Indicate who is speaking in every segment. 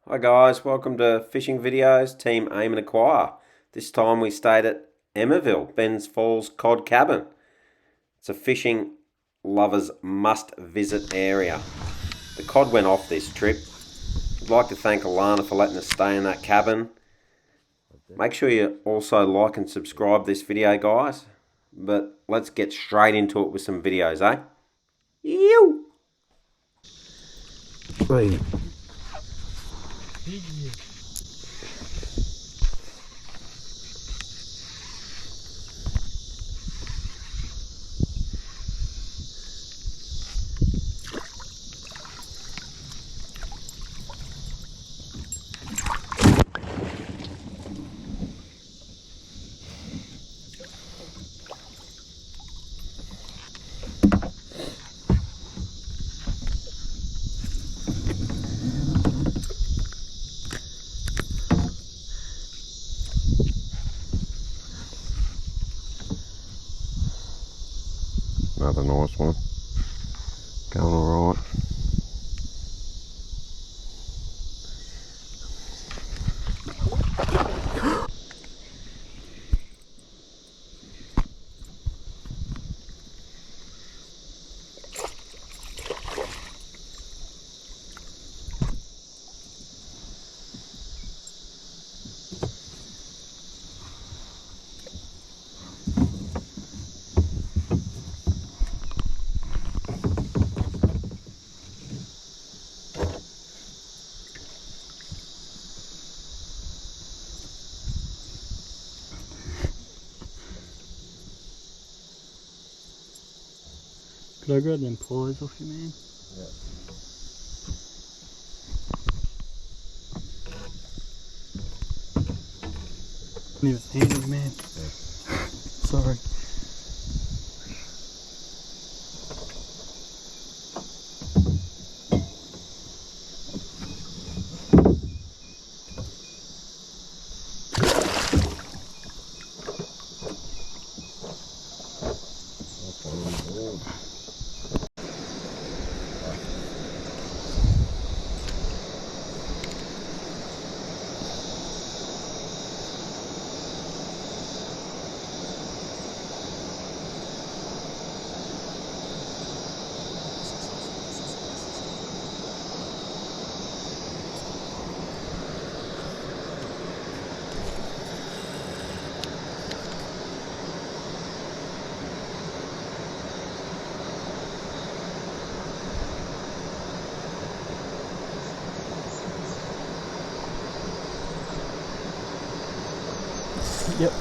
Speaker 1: Hi guys, welcome to Fishing Videos, Team Aim and Acquire. This time we stayed at Emmerville, Ben's Falls Cod Cabin. It's a fishing lovers must visit area. The cod went off this trip. I'd like to thank Alana for letting us stay in that cabin. Make sure you also like and subscribe this video guys. But let's get straight into it with some videos, eh? Ew! Hey. Another nice one. Going alright.
Speaker 2: Could I grab them pliers off you, man?
Speaker 1: Yeah.
Speaker 2: Need a hand, man.
Speaker 1: Yeah.
Speaker 2: Sorry. Yep.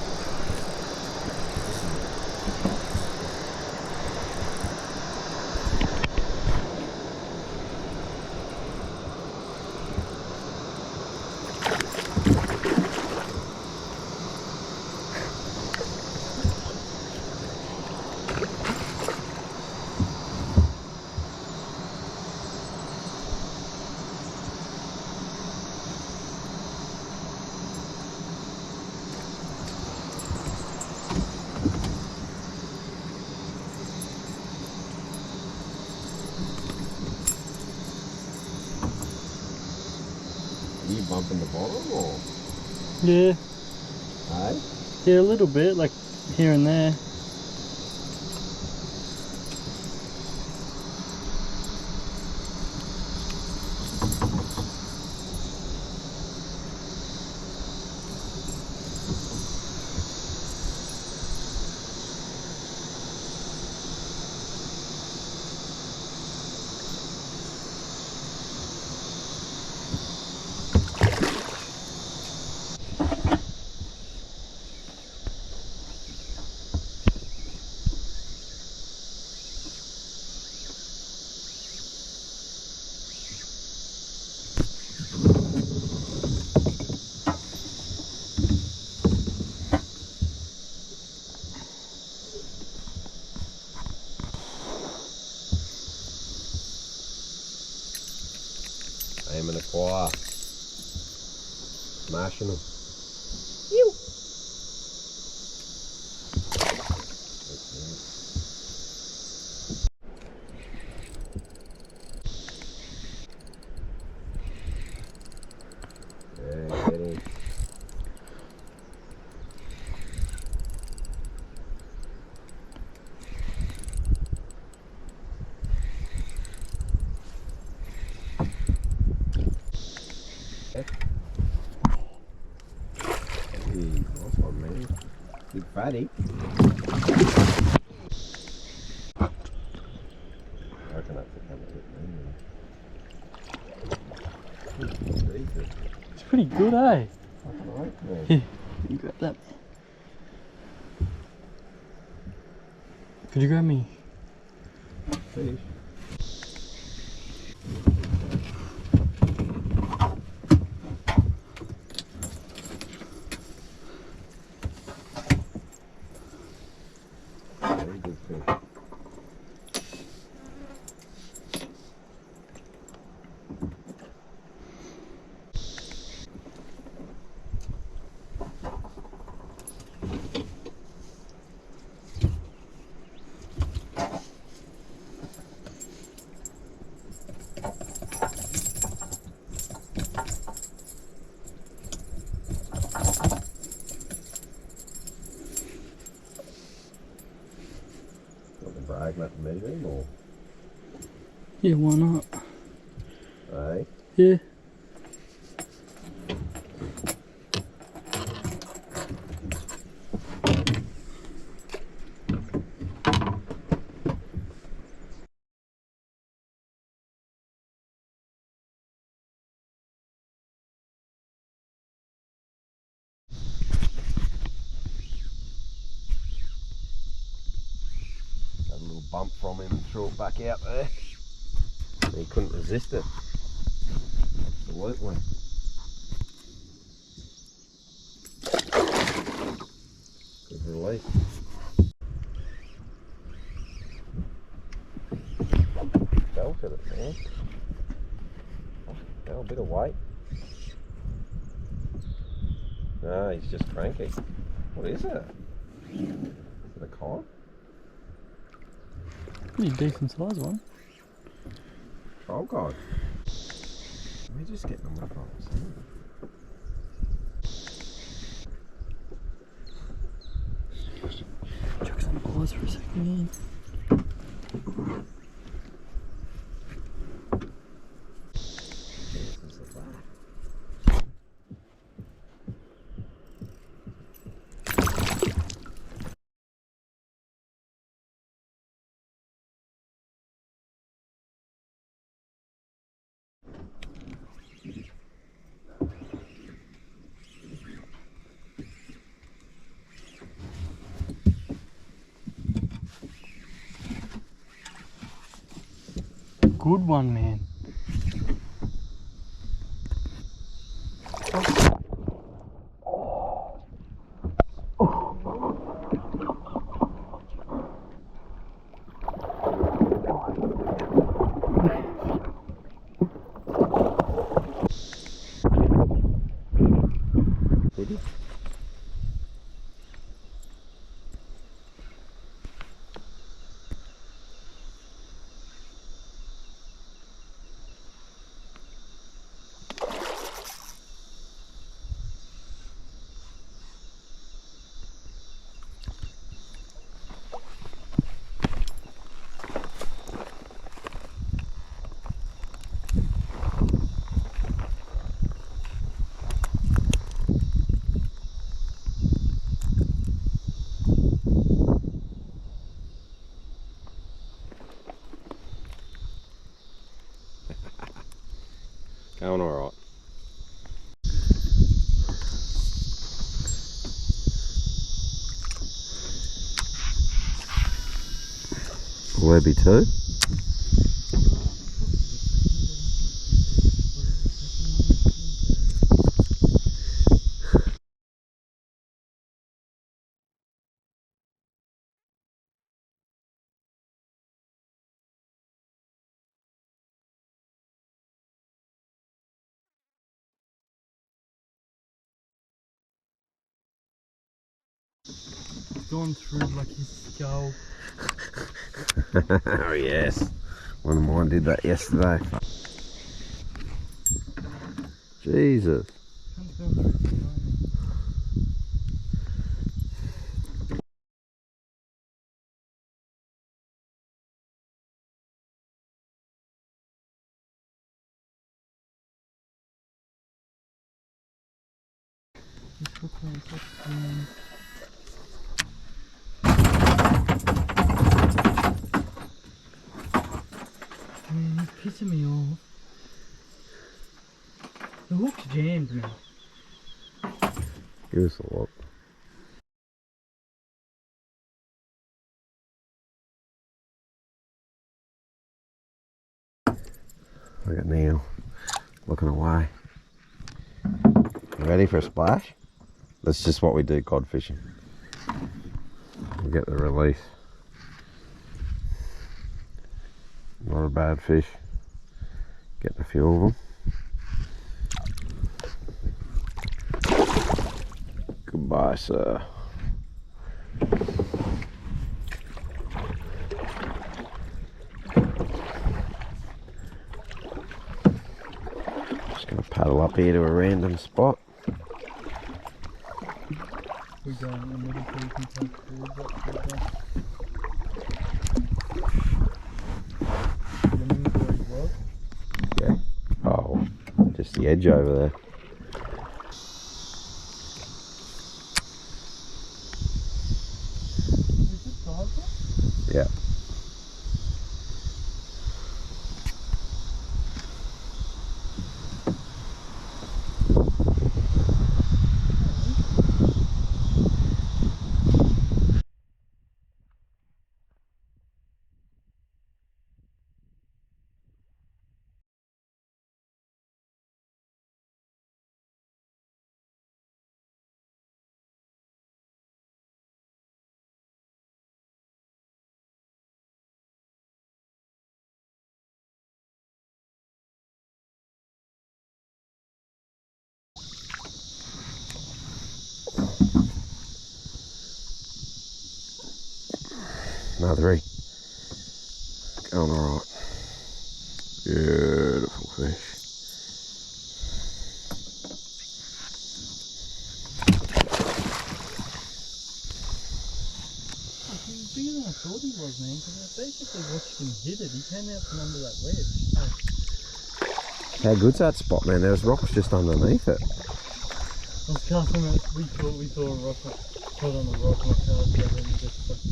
Speaker 1: Are you bumping the bottom or?
Speaker 2: Yeah.
Speaker 1: Hey?
Speaker 2: Yeah, a little bit, like here and there.
Speaker 1: Aim and Acquire. Smashing them. Big fatty. I reckon that's a come to.
Speaker 2: It's pretty good, eh?
Speaker 1: Right,
Speaker 2: Here, you grab that. Could you grab me?
Speaker 1: Fish. Very good fish. Got the brag not to measure him or?
Speaker 2: Yeah, why not?
Speaker 1: Aye.
Speaker 2: Yeah.
Speaker 1: Had a little bump from him and threw it back out there. He couldn't resist it. Absolutely. Good release. Belted it, man. Oh, a bit of weight. No, he's just cranky. What is it? Is it a cod?
Speaker 2: Pretty decent size one.
Speaker 1: Troll cod. We're just getting them from
Speaker 2: Chuck some claws for a second, man. Good one, man.
Speaker 1: Did he? Going alright. Webby too.
Speaker 2: Gone through like his skull.
Speaker 1: Oh yes. One of mine did that yesterday. Jesus.
Speaker 2: Hand's gone through his skull, man. He's hooked on his hook, man. pissing me off. The hook's jammed, man.
Speaker 1: Give us a look. Look at Neil looking away. You ready for a splash? That's just what we do cod fishing. We get the release. Not a bad fish. Getting a few of them. Goodbye, sir. Just gonna paddle up here to a random spot.
Speaker 2: We're going in the middle so you can take forward what we're going.
Speaker 1: Yeah. Oh, just the edge over there.
Speaker 2: Is it tiger?
Speaker 1: Yeah. Another 3. Going alright. Beautiful fish.
Speaker 2: He was bigger than I thought he was, man, because I basically watched him hit it. He came out from under that wedge.
Speaker 1: How good's that spot, man? There's rocks just underneath it.
Speaker 2: I was casting it, we saw a rock, caught on the rock, and I cast it, and he just fucking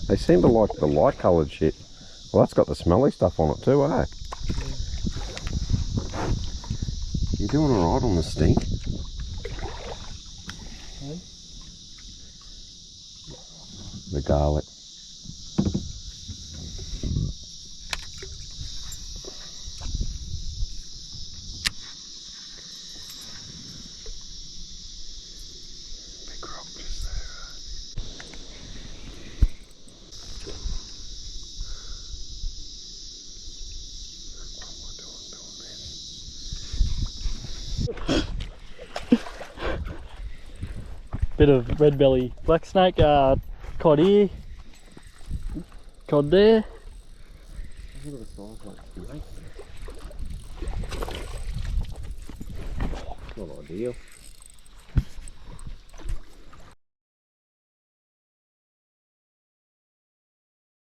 Speaker 1: They seem to like the light coloured shit. Well, that's got the smelly stuff on it too, eh? You doing alright on the stink?
Speaker 2: Hey?
Speaker 1: The garlic. Big rock just there.
Speaker 2: Bit of red belly black snake, cod here, cod there.
Speaker 1: Not ideal.